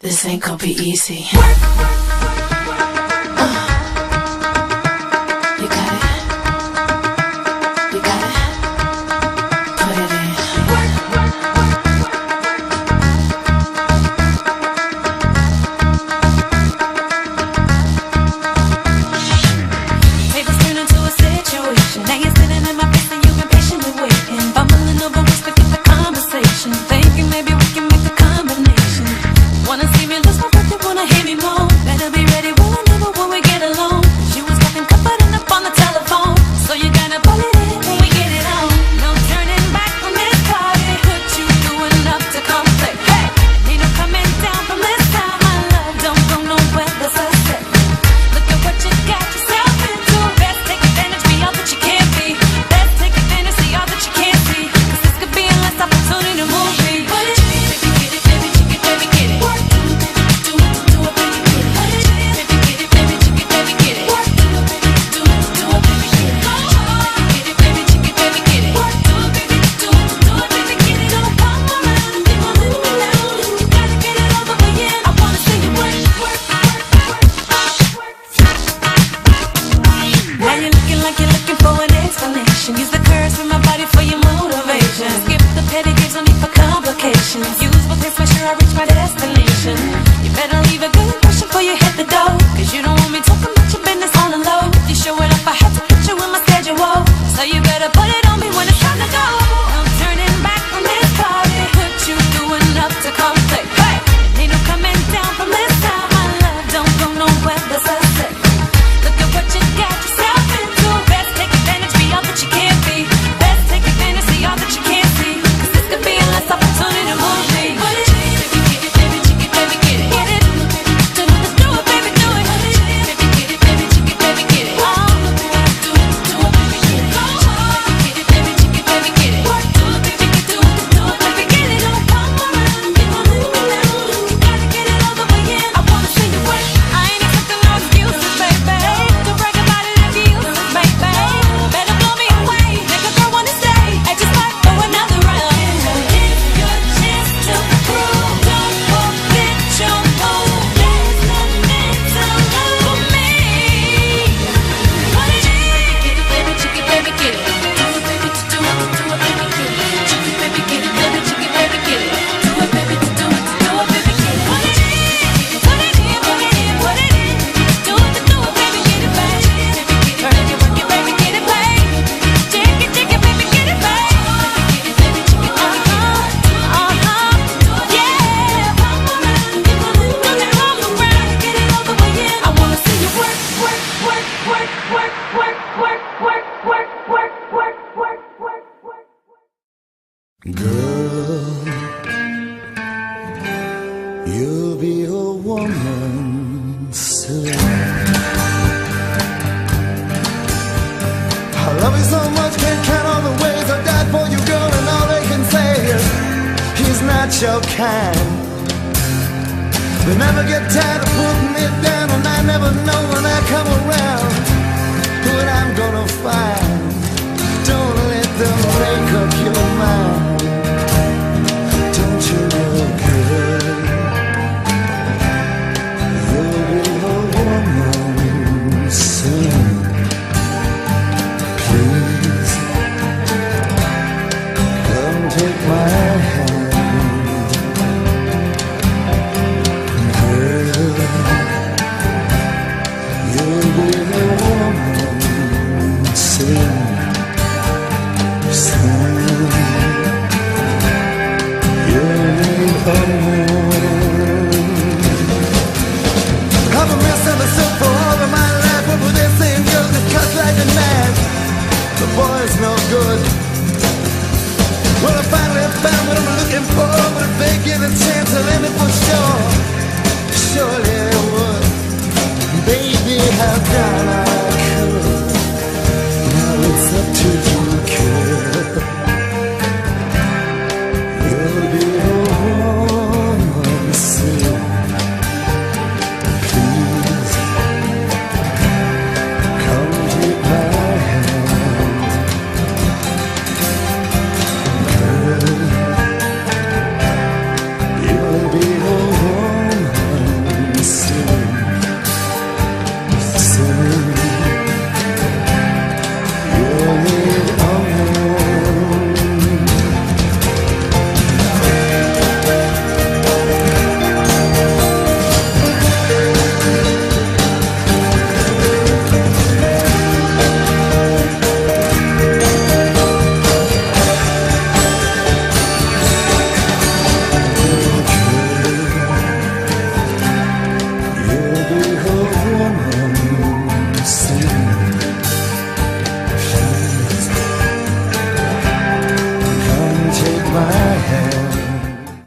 This ain't gonna be easy. You got it. You got it. Put it in. Tables turn into a situation. Now you're sitting in my face and you've been patiently waiting. Bumbling over words to keep the conversation. Thinking maybe we can make a combination. Wanna see me lose my breath, you wanna hear me moan. Better be ready, will I never when we get alone. 'Cause you was fucking comforting up on the telephone. So you gotta pull it in when we get it on. No turning back from this party. Put you through enough to complete. Hey, ain't no coming down from this time. My love don't go nowhere, that's a set. Look at what you got yourself into. Best take advantage, be all that you can't be. Best take advantage, see all that you can't see. 'Cause this could be a last opportunity to move me. Put it, baby, get it, baby, chicken, baby, get it. Work, do it, baby, get it. Put it, baby, get it, baby, chicken, baby, get it. Work, do it, baby, baby, get it. Get it, baby, chicken, baby, get it. Work, do it, baby, baby, get it. Don't come around, keep on letting me down. You gotta get it all the way in. I wanna see you work. Now you're looking like you're looking for an explanation. Use the curves in my body for your motivation. Skip the petty games, no need for complications. Use what takes, make sure I reach my destination. You better leave a good impression before you hit the door. 'Cause you don't want me talking about your business on the low. If you show it up, I have to put you in my schedule. So you better put it on me when it's time to go. I'm turning back from this party. Put you through enough to complete. Hey, ain't no coming down from this time. My love don't go nowhere, that's a set. Look at what you got yourself into. Best take advantage, be all that you can't be. Best take advantage, see all that you can't see. 'Cause this could be a last opportunity to move me. Put it, baby, get it, baby, chicken, baby, get it. Get it, do it, baby, do it. Baby, get it, baby, chicken, baby, get it. Oh, do it, baby, get it. Get it, baby, chicken, baby, get it. Do it, baby, do it, baby, get it. Don't come around, keep on letting me down. You gotta get it all the way in. I wanna see you work. I ain't expecting no excuses, baby. Don't brag about it if you use it, baby. Better blow me away, make a girl wanna stay. I just might go another round. It's your chance to prove. Don't forget your move. There's nothing to lose for me. What is it? Get it, baby, chicken, baby, get it. Do it, baby, do it, baby, get it. Chicken, baby, get it, baby, chicken, baby, get it. Do it, baby, do it, baby, get it. Put it in, put it in, put it in, put it in. Do it, baby, get it, baby. Turn it, work it, baby, get it, baby. Chicken, baby, get it, baby. Get it, baby, chicken, yeah. Come around, keep on moving all around. Get it all the way in. I wanna see you work, work, work, work, work, work, work, work, work, work, work, work, work, work. Girl, you'll be a woman soon. I love you so much, can't count all the ways I died for you, girl, and all they can say is he's not your kind. They never get tired of putting it down, and I never know when I come around what I'm gonna find. Don't let them make up your mind. Don't you know, girl, you'll be a woman soon. Please, come take my hand. Girl, you'll be a woman soon. I've been misunderstood for all of my life. What were they saying? Girls that cut like a knife. The boy's no good. Well, I finally found what I'm looking for, but if they give a chance, I'll end it for sure. Surely